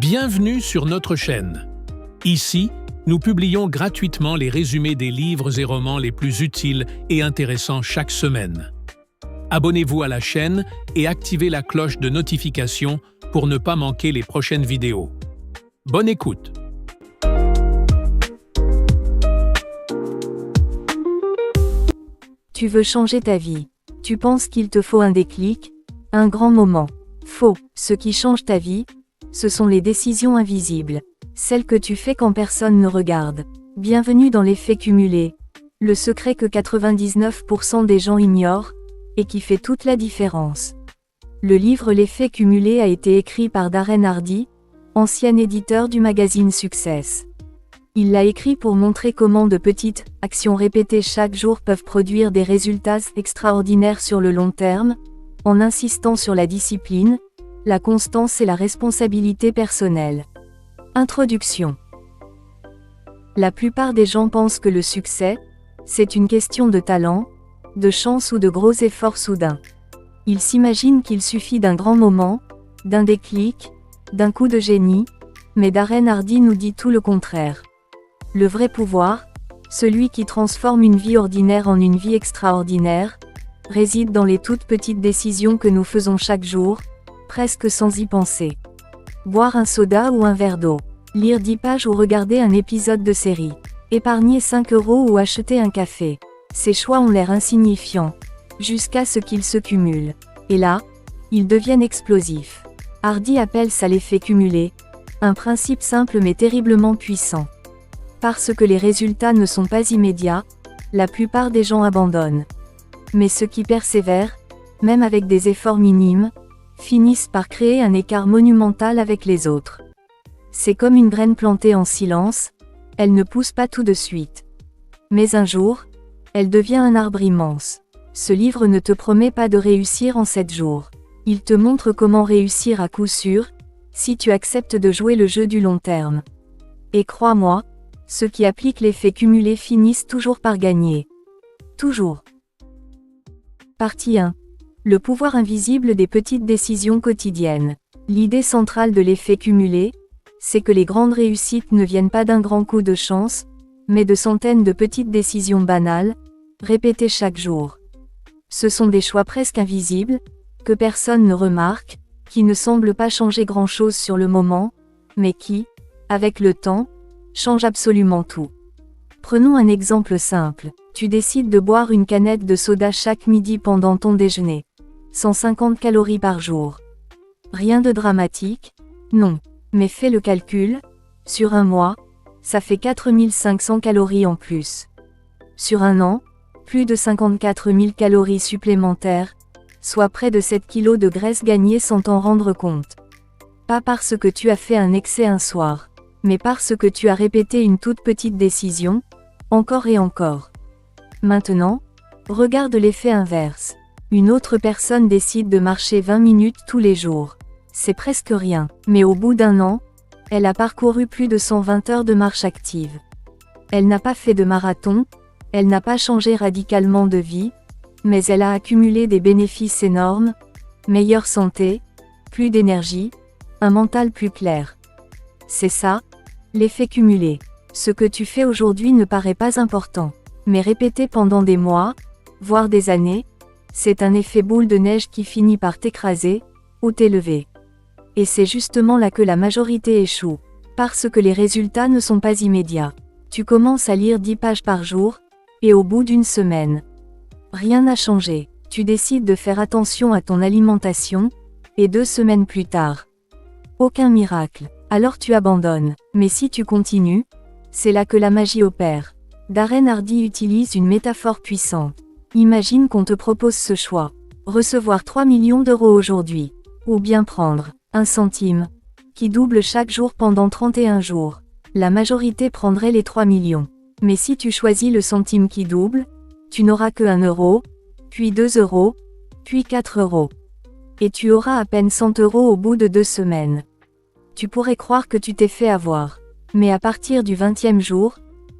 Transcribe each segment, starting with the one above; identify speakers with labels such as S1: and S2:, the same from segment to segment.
S1: Bienvenue sur notre chaîne. Ici, nous publions gratuitement les résumés des livres et romans les plus utiles et intéressants chaque semaine. Abonnez-vous à la chaîne et activez la cloche de notification pour ne pas manquer les prochaines vidéos. Bonne écoute!
S2: Tu veux changer ta vie. Tu penses qu'il te faut un déclic, un grand moment. Faux. Ce qui change ta vie, ce sont les décisions invisibles. Celles que tu fais quand personne ne regarde. Bienvenue dans l'effet cumulé. Le secret que 99% des gens ignorent, et qui fait toute la différence. Le livre L'effet cumulé a été écrit par Darren Hardy, ancien éditeur du magazine Success. Il l'a écrit pour montrer comment de petites actions répétées chaque jour peuvent produire des résultats extraordinaires sur le long terme, en insistant sur la discipline, la constance et la responsabilité personnelle. Introduction. La plupart des gens pensent que le succès, c'est une question de talent, de chance ou de gros efforts soudains. Ils s'imaginent qu'il suffit d'un grand moment, d'un déclic, d'un coup de génie, mais Darren Hardy nous dit tout le contraire. Le vrai pouvoir, celui qui transforme une vie ordinaire en une vie extraordinaire, réside dans les toutes petites décisions que nous faisons chaque jour, presque sans y penser. Boire un soda ou un verre d'eau, lire 10 pages ou regarder un épisode de série, épargner 5 € ou acheter un café. Ces choix ont l'air insignifiants, jusqu'à ce qu'ils se cumulent. Et là, ils deviennent explosifs. Hardy appelle ça l'effet cumulé, un principe simple mais terriblement puissant. Parce que les résultats ne sont pas immédiats, la plupart des gens abandonnent. Mais ceux qui persévèrent, même avec des efforts minimes, finissent par créer un écart monumental avec les autres. C'est comme une graine plantée en silence, elle ne pousse pas tout de suite. Mais un jour, elle devient un arbre immense. Ce livre ne te promet pas de réussir en 7 jours. Il te montre comment réussir à coup sûr, si tu acceptes de jouer le jeu du long terme. Et crois-moi, ceux qui appliquent l'effet cumulé finissent toujours par gagner. Toujours. Partie 1. Le pouvoir invisible des petites décisions quotidiennes. L'idée centrale de l'effet cumulé, c'est que les grandes réussites ne viennent pas d'un grand coup de chance, mais de centaines de petites décisions banales, répétées chaque jour. Ce sont des choix presque invisibles, que personne ne remarque, qui ne semblent pas changer grand-chose sur le moment, mais qui, avec le temps, changent absolument tout. Prenons un exemple simple. Tu décides de boire une canette de soda chaque midi pendant ton déjeuner. 150 calories par jour. Rien de dramatique? Non. Mais fais le calcul, sur un mois, ça fait 4500 calories en plus. Sur un an, plus de 54 000 calories supplémentaires, soit près de 7 kilos de graisse gagnée sans t'en rendre compte. Pas parce que tu as fait un excès un soir, mais parce que tu as répété une toute petite décision, encore et encore. Maintenant, regarde l'effet inverse. Une autre personne décide de marcher 20 minutes tous les jours. C'est presque rien, mais au bout d'un an, elle a parcouru plus de 120 heures de marche active. Elle n'a pas fait de marathon, elle n'a pas changé radicalement de vie, mais elle a accumulé des bénéfices énormes, meilleure santé, plus d'énergie, un mental plus clair. C'est ça, l'effet cumulé. Ce que tu fais aujourd'hui ne paraît pas important, mais répété pendant des mois, voire des années, c'est un effet boule de neige qui finit par t'écraser, ou t'élever. Et c'est justement là que la majorité échoue, parce que les résultats ne sont pas immédiats. Tu commences à lire 10 pages par jour, et au bout d'une semaine, rien n'a changé. Tu décides de faire attention à ton alimentation, et 2 semaines plus tard, aucun miracle. Alors tu abandonnes. Mais si tu continues, c'est là que la magie opère. Darren Hardy utilise une métaphore puissante. Imagine qu'on te propose ce choix. Recevoir 3 millions d'euros aujourd'hui. Ou bien prendre 1 centime, qui double chaque jour pendant 31 jours. La majorité prendrait les 3 millions. Mais si tu choisis le centime qui double, tu n'auras que 1 euro, puis 2 €, puis 4 €. Et tu auras à peine 100 € au bout de 2 semaines. Tu pourrais croire que tu t'es fait avoir. Mais à partir du 20e jour,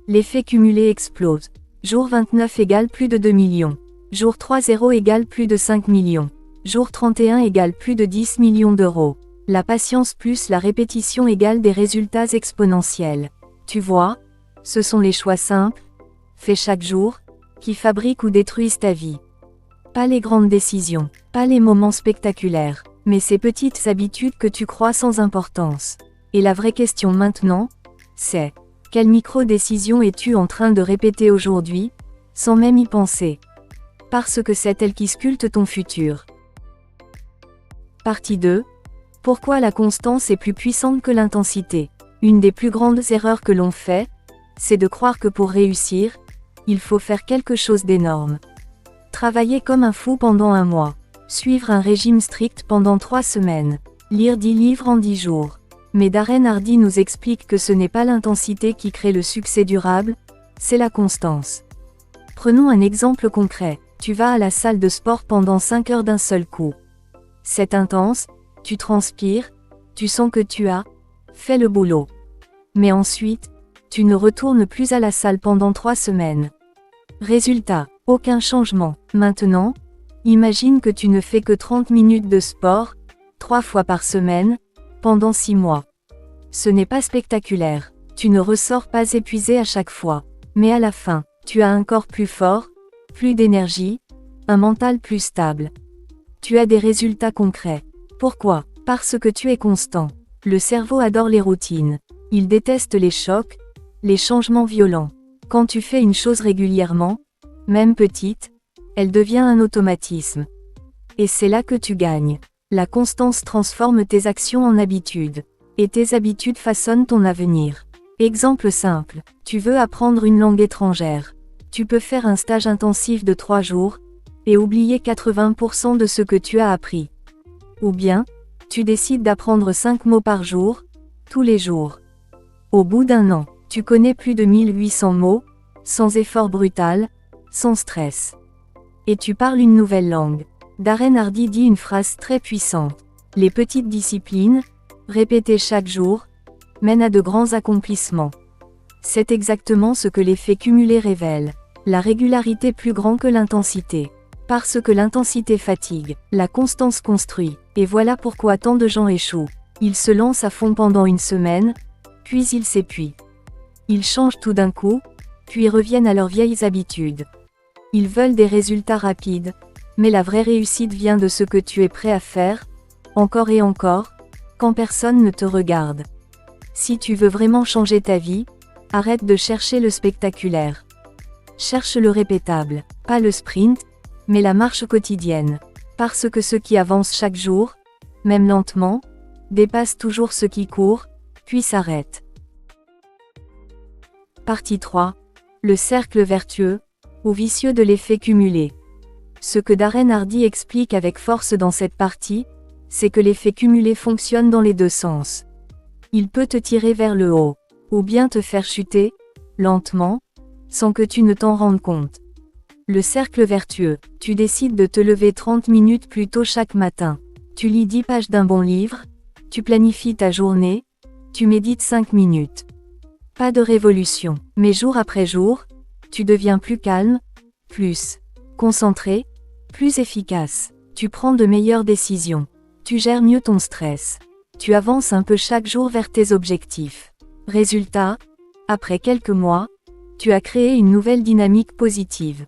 S2: l'effet cumulé explose. Jour 29 égale plus de 2 millions. Jour 30 égale plus de 5 millions. Jour 31 égale plus de 10 millions d'euros. La patience plus la répétition égale des résultats exponentiels. Tu vois, ce sont les choix simples, faits chaque jour, qui fabriquent ou détruisent ta vie. Pas les grandes décisions, pas les moments spectaculaires, mais ces petites habitudes que tu crois sans importance. Et la vraie question maintenant, c'est: quelle micro-décision es-tu en train de répéter aujourd'hui, sans même y penser? Parce que c'est elle qui sculpte ton futur. Partie 2. Pourquoi la constance est plus puissante que l'intensité? Une des plus grandes erreurs que l'on fait, c'est de croire que pour réussir, il faut faire quelque chose d'énorme. Travailler comme un fou pendant un mois. Suivre un régime strict pendant 3 semaines. Lire 10 livres en 10 jours. Mais Darren Hardy nous explique que ce n'est pas l'intensité qui crée le succès durable, c'est la constance. Prenons un exemple concret. Tu vas à la salle de sport pendant 5 heures d'un seul coup. C'est intense, tu transpires, tu sens que tu as fait le boulot. Mais ensuite, tu ne retournes plus à la salle pendant 3 semaines. Résultat, aucun changement. Maintenant, imagine que tu ne fais que 30 minutes de sport, 3 fois par semaine, pendant 6 mois. Ce n'est pas spectaculaire, tu ne ressors pas épuisé à chaque fois. Mais à la fin, tu as un corps plus fort, plus d'énergie, un mental plus stable. Tu as des résultats concrets. Pourquoi? Parce que tu es constant. Le cerveau adore les routines. Il déteste les chocs, les changements violents. Quand tu fais une chose régulièrement, même petite, elle devient un automatisme. Et c'est là que tu gagnes. La constance transforme tes actions en habitudes. Et tes habitudes façonnent ton avenir. Exemple simple, tu veux apprendre une langue étrangère. Tu peux faire un stage intensif de 3 jours, et oublier 80% de ce que tu as appris. Ou bien, tu décides d'apprendre 5 mots par jour, tous les jours. Au bout d'un an, tu connais plus de 1800 mots, sans effort brutal, sans stress. Et tu parles une nouvelle langue. Darren Hardy dit une phrase très puissante. Les petites disciplines, répétées chaque jour, mènent à de grands accomplissements. C'est exactement ce que l'effet cumulé révèle. La régularité plus grande que l'intensité. Parce que l'intensité fatigue, la constance construit. Et voilà pourquoi tant de gens échouent. Ils se lancent à fond pendant une semaine, puis ils s'épuisent. Ils changent tout d'un coup, puis reviennent à leurs vieilles habitudes. Ils veulent des résultats rapides, mais la vraie réussite vient de ce que tu es prêt à faire, encore et encore, quand personne ne te regarde. Si tu veux vraiment changer ta vie, arrête de chercher le spectaculaire. Cherche le répétable, pas le sprint, mais la marche quotidienne. Parce que ceux qui avancent chaque jour, même lentement, dépassent toujours ceux qui courent, puis s'arrêtent. Partie 3. Le cercle vertueux, ou vicieux de l'effet cumulé. Ce que Darren Hardy explique avec force dans cette partie, c'est que l'effet cumulé fonctionne dans les deux sens. Il peut te tirer vers le haut, ou bien te faire chuter, lentement, sans que tu ne t'en rendes compte. Le cercle vertueux, tu décides de te lever 30 minutes plus tôt chaque matin. Tu lis 10 pages d'un bon livre, tu planifies ta journée, tu médites 5 minutes. Pas de révolution, mais jour après jour, tu deviens plus calme, plus concentré, plus efficace. Tu prends de meilleures décisions. Tu gères mieux ton stress. Tu avances un peu chaque jour vers tes objectifs. Résultat, après quelques mois, tu as créé une nouvelle dynamique positive.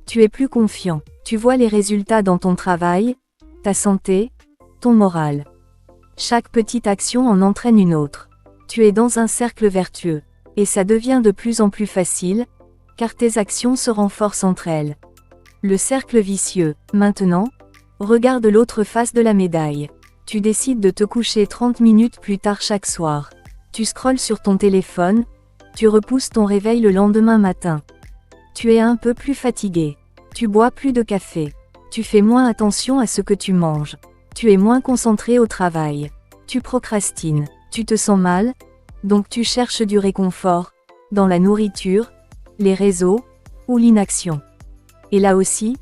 S2: Tu es plus confiant. Tu vois les résultats dans ton travail, ta santé, ton moral. Chaque petite action en entraîne une autre. Tu es dans un cercle vertueux. Et ça devient de plus en plus facile, car tes actions se renforcent entre elles. Le cercle vicieux. Maintenant, regarde l'autre face de la médaille. Tu décides de te coucher 30 minutes plus tard chaque soir. Tu scrolles sur ton téléphone, tu repousses ton réveil le lendemain matin. Tu es un peu plus fatigué. Tu bois plus de café. Tu fais moins attention à ce que tu manges. Tu es moins concentré au travail. Tu procrastines. Tu te sens mal, donc tu cherches du réconfort, dans la nourriture, les réseaux, ou l'inaction. Et là aussi,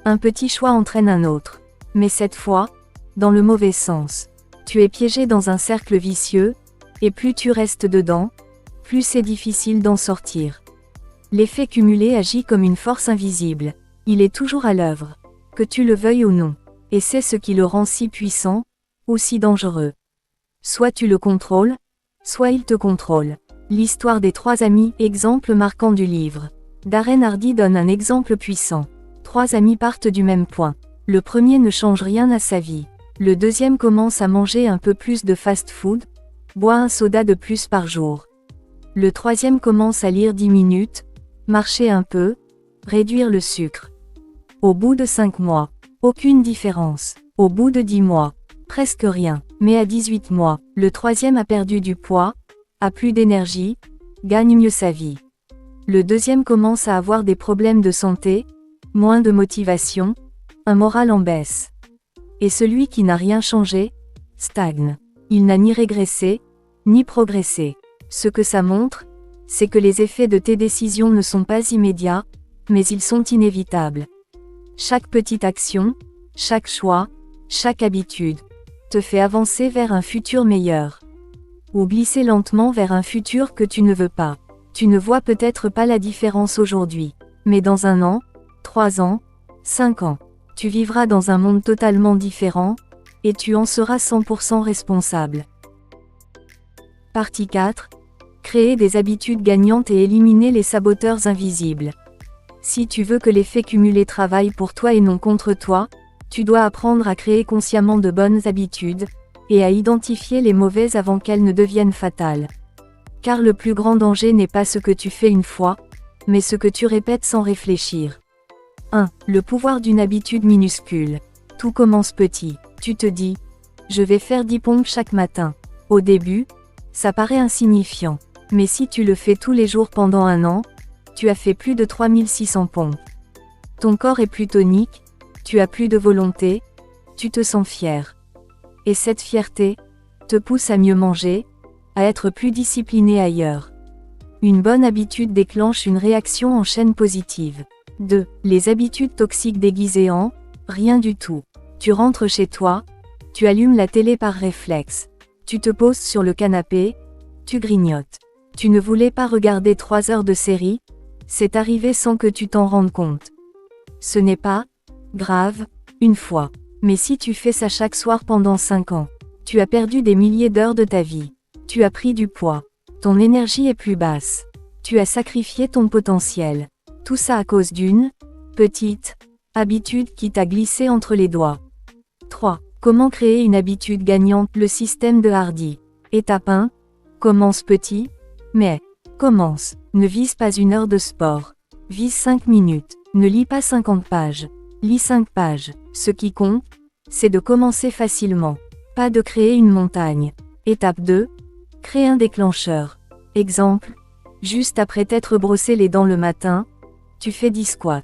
S2: un petit choix entraîne un autre. Mais cette fois, dans le mauvais sens. Tu es piégé dans un cercle vicieux, et plus tu restes dedans, plus c'est difficile d'en sortir. L'effet cumulé agit comme une force invisible. Il est toujours à l'œuvre, que tu le veuilles ou non. Et c'est ce qui le rend si puissant, ou si dangereux. Soit tu le contrôles, soit il te contrôle. L'histoire des 3 amis, exemple marquant du livre. Darren Hardy donne un exemple puissant. 3 amis partent du même point. Le premier ne change rien à sa vie. Le deuxième commence à manger un peu plus de fast-food, boit un soda de plus par jour. Le troisième commence à lire 10 minutes, marcher un peu, réduire le sucre. Au bout de 5 mois, aucune différence. Au bout de 10 mois, presque rien. Mais à 18 mois, le troisième a perdu du poids, a plus d'énergie, gagne mieux sa vie. Le deuxième commence à avoir des problèmes de santé, moins de motivation, un moral en baisse. Et celui qui n'a rien changé, stagne. Il n'a ni régressé, ni progressé. Ce que ça montre, c'est que les effets de tes décisions ne sont pas immédiats, mais ils sont inévitables. Chaque petite action, chaque choix, chaque habitude, te fait avancer vers un futur meilleur. Ou glisser lentement vers un futur que tu ne veux pas. Tu ne vois peut-être pas la différence aujourd'hui, mais dans 1 an, 3 ans, 5 ans, tu vivras dans un monde totalement différent, et tu en seras 100% responsable. Partie 4. Créer des habitudes gagnantes et éliminer les saboteurs invisibles. Si tu veux que l'effet cumulé travaille pour toi et non contre toi, tu dois apprendre à créer consciemment de bonnes habitudes, et à identifier les mauvaises avant qu'elles ne deviennent fatales. Car le plus grand danger n'est pas ce que tu fais une fois, mais ce que tu répètes sans réfléchir. 1. Le pouvoir d'une habitude minuscule. Tout commence petit. Tu te dis, je vais faire 10 pompes chaque matin. Au début, ça paraît insignifiant. Mais si tu le fais tous les jours pendant 1 an, tu as fait plus de 3600 pompes. Ton corps est plus tonique, tu as plus de volonté, tu te sens fier. Et cette fierté te pousse à mieux manger, à être plus discipliné ailleurs. Une bonne habitude déclenche une réaction en chaîne positive. 2. Les habitudes toxiques déguisées en rien du tout. Tu rentres chez toi, tu allumes la télé par réflexe. Tu te poses sur le canapé, tu grignotes. Tu ne voulais pas regarder 3 heures de série, c'est arrivé sans que tu t'en rendes compte. Ce n'est pas grave, une fois. Mais si tu fais ça chaque soir pendant 5 ans, tu as perdu des milliers d'heures de ta vie. Tu as pris du poids. Ton énergie est plus basse. Tu as sacrifié ton potentiel. Tout ça à cause d'une petite habitude qui t'a glissé entre les doigts. 3. Comment créer une habitude gagnante? Le système de Hardy. Étape 1. Commence petit, mais commence. Ne vise pas 1 heure de sport. Vise 5 minutes. Ne lis pas 50 pages. Lis 5 pages. Ce qui compte, c'est de commencer facilement. Pas de créer une montagne. Étape 2. Crée un déclencheur. Exemple. Juste après t'être brossé les dents le matin, tu fais 10 squats.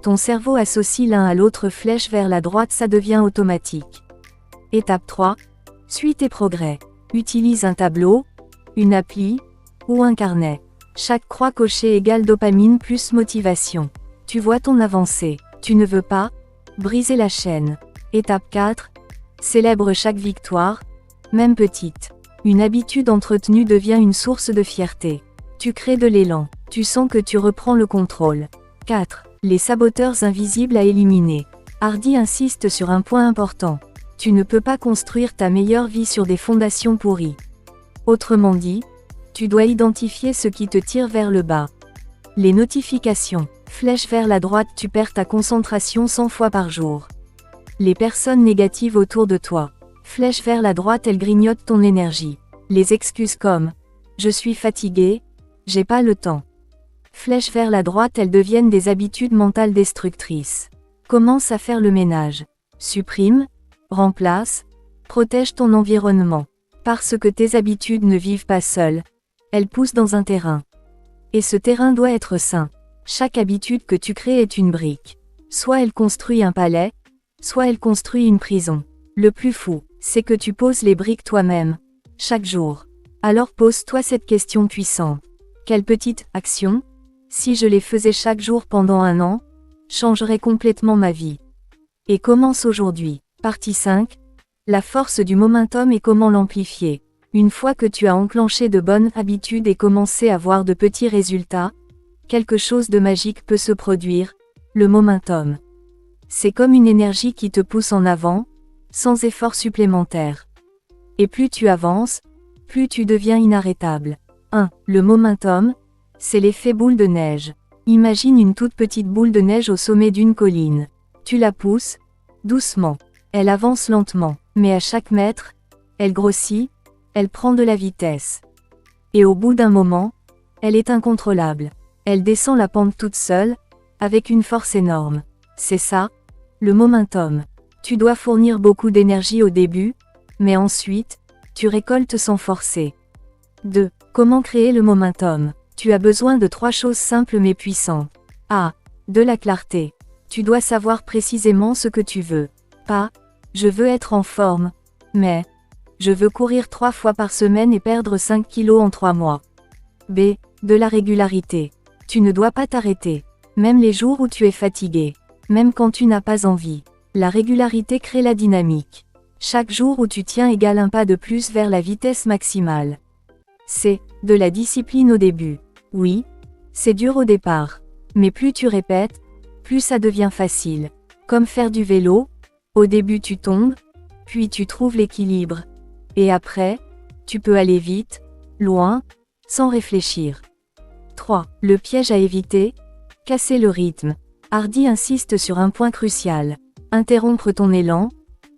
S2: Ton cerveau associe l'un à l'autre flèche vers la droite, ça devient automatique. Étape 3. Suis tes progrès. Utilise un tableau, une appli, ou un carnet. Chaque croix cochée égale dopamine plus motivation. Tu vois ton avancée. Tu ne veux pas briser la chaîne. Étape 4. Célèbre chaque victoire, même petite. Une habitude entretenue devient une source de fierté. Tu crées de l'élan. Tu sens que tu reprends le contrôle. 4. Les saboteurs invisibles à éliminer. Hardy insiste sur un point important. Tu ne peux pas construire ta meilleure vie sur des fondations pourries. Autrement dit, tu dois identifier ce qui te tire vers le bas. Les notifications. Flèche vers la droite, tu perds ta concentration 100 fois par jour. Les personnes négatives autour de toi. Flèche vers la droite, elles grignotent ton énergie. Les excuses comme « je suis fatigué, j'ai pas le temps ». Flèche vers la droite, elles deviennent des habitudes mentales destructrices. Commence à faire le ménage. Supprime, remplace, protège ton environnement. Parce que tes habitudes ne vivent pas seules, elles poussent dans un terrain. Et ce terrain doit être sain. Chaque habitude que tu crées est une brique. Soit elle construit un palais, soit elle construit une prison. Le plus fou, c'est que tu poses les briques toi-même, chaque jour. Alors pose-toi cette question puissante. Quelle petite action, si je les faisais chaque jour pendant 1 an, changerait complètement ma vie? Et commence aujourd'hui. Partie 5. La force du momentum et comment l'amplifier. Une fois que tu as enclenché de bonnes habitudes et commencé à voir de petits résultats, quelque chose de magique peut se produire, le momentum. C'est comme une énergie qui te pousse en avant, sans effort supplémentaire. Et plus tu avances, plus tu deviens inarrêtable. 1. Le momentum, c'est l'effet boule de neige. Imagine une toute petite boule de neige au sommet d'une colline. Tu la pousses, doucement. Elle avance lentement, mais à chaque mètre, elle grossit, elle prend de la vitesse. Et au bout d'un moment, elle est incontrôlable. Elle descend la pente toute seule, avec une force énorme. C'est ça, le momentum. Tu dois fournir beaucoup d'énergie au début, mais ensuite, tu récoltes sans forcer. 2. Comment créer le momentum? Tu as besoin de 3 choses simples mais puissantes. A. De la clarté. Tu dois savoir précisément ce que tu veux. Pas « je veux être en forme », mais « je veux courir 3 fois par semaine et perdre 5 kilos en 3 mois ». B. De la régularité. Tu ne dois pas t'arrêter. Même les jours où tu es fatigué. Même quand tu n'as pas envie. La régularité crée la dynamique. Chaque jour où tu tiens égale un pas de plus vers la vitesse maximale. C. De la discipline au début. Oui, c'est dur au départ. Mais plus tu répètes, plus ça devient facile. Comme faire du vélo, au début tu tombes, puis tu trouves l'équilibre. Et après, tu peux aller vite, loin, sans réfléchir. 3. Le piège à éviter, casser le rythme. Hardy insiste sur un point crucial. Interrompre ton élan,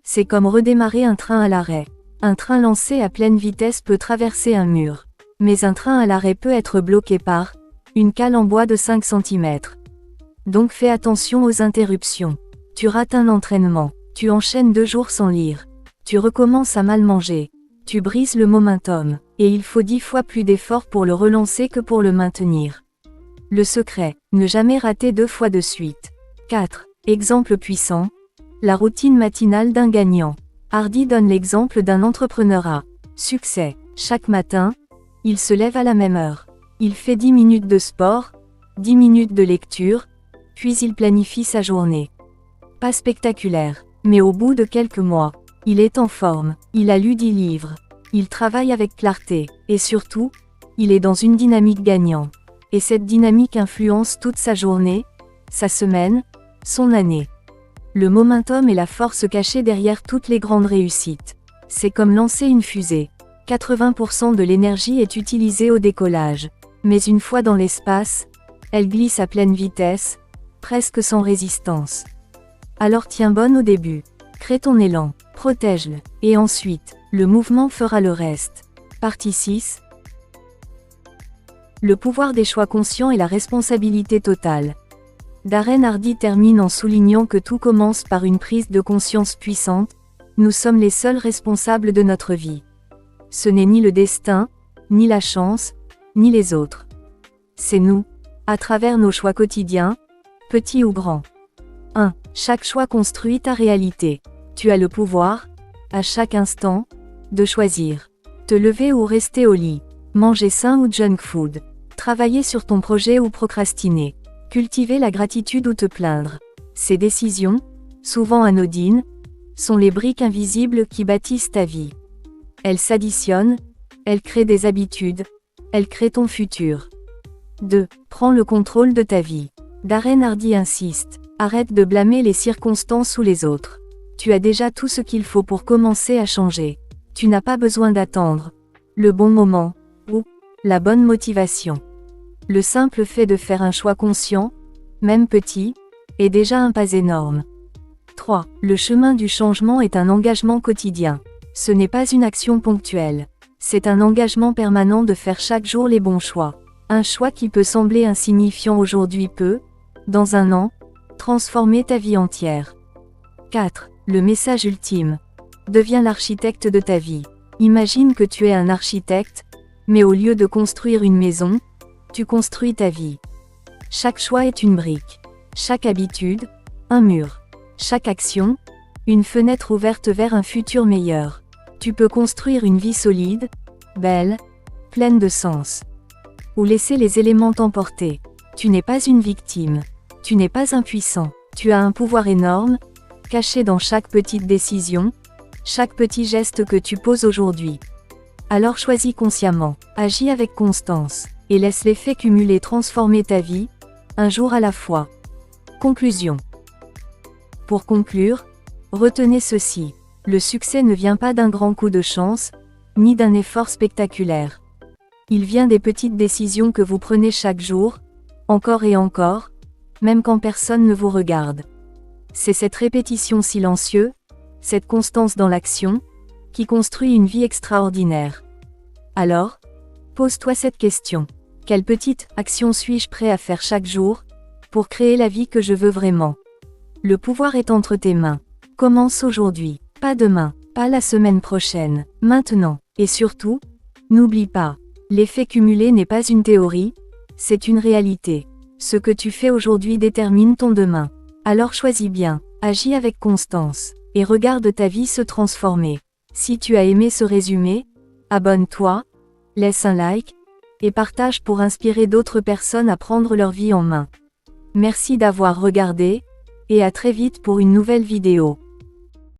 S2: c'est comme redémarrer un train à l'arrêt. Un train lancé à pleine vitesse peut traverser un mur. Mais un train à l'arrêt peut être bloqué par une cale en bois de 5 cm. Donc fais attention aux interruptions. Tu rates un entraînement. Tu enchaînes 2 jours sans lire. Tu recommences à mal manger. Tu brises le momentum. Et il faut 10 fois plus d'efforts pour le relancer que pour le maintenir. Le secret, ne jamais rater 2 fois de suite. 4. Exemple puissant. La routine matinale d'un gagnant. Hardy donne l'exemple d'un entrepreneur à succès. Chaque matin, il se lève à la même heure. Il fait 10 minutes de sport, 10 minutes de lecture, puis il planifie sa journée. Pas spectaculaire, mais au bout de quelques mois, il est en forme, il a lu 10 livres, il travaille avec clarté, et surtout, il est dans une dynamique gagnante. Et cette dynamique influence toute sa journée, sa semaine, son année. Le momentum est la force cachée derrière toutes les grandes réussites. C'est comme lancer une fusée. 80% de l'énergie est utilisée au décollage. Mais une fois dans l'espace, elle glisse à pleine vitesse, presque sans résistance. Alors tiens bonne au début. Crée ton élan, protège-le, et ensuite, le mouvement fera le reste. Partie 6. Le pouvoir des choix conscients et la responsabilité totale. Darren Hardy termine en soulignant que tout commence par une prise de conscience puissante. Nous sommes les seuls responsables de notre vie. Ce n'est ni le destin, ni la chance, ni les autres. C'est nous, à travers nos choix quotidiens, petits ou grands. 1. Chaque choix construit ta réalité. Tu as le pouvoir, à chaque instant, de choisir. Te lever ou rester au lit. Manger sain ou junk food. Travailler sur ton projet ou procrastiner. Cultiver la gratitude ou te plaindre. Ces décisions, souvent anodines, sont les briques invisibles qui bâtissent ta vie. Elles s'additionnent, elles créent des habitudes, elles créent ton futur. 2. Prends le contrôle de ta vie. Darren Hardy insiste, arrête de blâmer les circonstances ou les autres. Tu as déjà tout ce qu'il faut pour commencer à changer. Tu n'as pas besoin d'attendre le bon moment, ou la bonne motivation. Le simple fait de faire un choix conscient, même petit, est déjà un pas énorme. 3. Le chemin du changement est un engagement quotidien. Ce n'est pas une action ponctuelle. C'est un engagement permanent de faire chaque jour les bons choix. Un choix qui peut sembler insignifiant aujourd'hui peut, dans un an, transformer ta vie entière. 4. Le message ultime. Deviens l'architecte de ta vie. Imagine que tu es un architecte, mais au lieu de construire une maison, tu construis ta vie. Chaque choix est une brique. Chaque habitude, un mur. Chaque action, une fenêtre ouverte vers un futur meilleur. Tu peux construire une vie solide, belle, pleine de sens. Ou laisser les éléments t'emporter. Tu n'es pas une victime. Tu n'es pas impuissant. Tu as un pouvoir énorme, caché dans chaque petite décision, chaque petit geste que tu poses aujourd'hui. Alors choisis consciemment, agis avec constance, et laisse l'effet cumulé transformer ta vie, un jour à la fois. Conclusion. Pour conclure, retenez ceci. Le succès ne vient pas d'un grand coup de chance, ni d'un effort spectaculaire. Il vient des petites décisions que vous prenez chaque jour, encore et encore, même quand personne ne vous regarde. C'est cette répétition silencieuse, cette constance dans l'action, qui construit une vie extraordinaire. Alors, pose-toi cette question. Quelle petite action suis-je prêt à faire chaque jour, pour créer la vie que je veux vraiment? Le pouvoir est entre tes mains. Commence aujourd'hui, pas demain, pas la semaine prochaine, maintenant. Et surtout, n'oublie pas, l'effet cumulé n'est pas une théorie, c'est une réalité. Ce que tu fais aujourd'hui détermine ton demain. Alors choisis bien, agis avec constance, et regarde ta vie se transformer. Si tu as aimé ce résumé, abonne-toi, laisse un like, et partage pour inspirer d'autres personnes à prendre leur vie en main. Merci d'avoir regardé, et à très vite pour une nouvelle vidéo.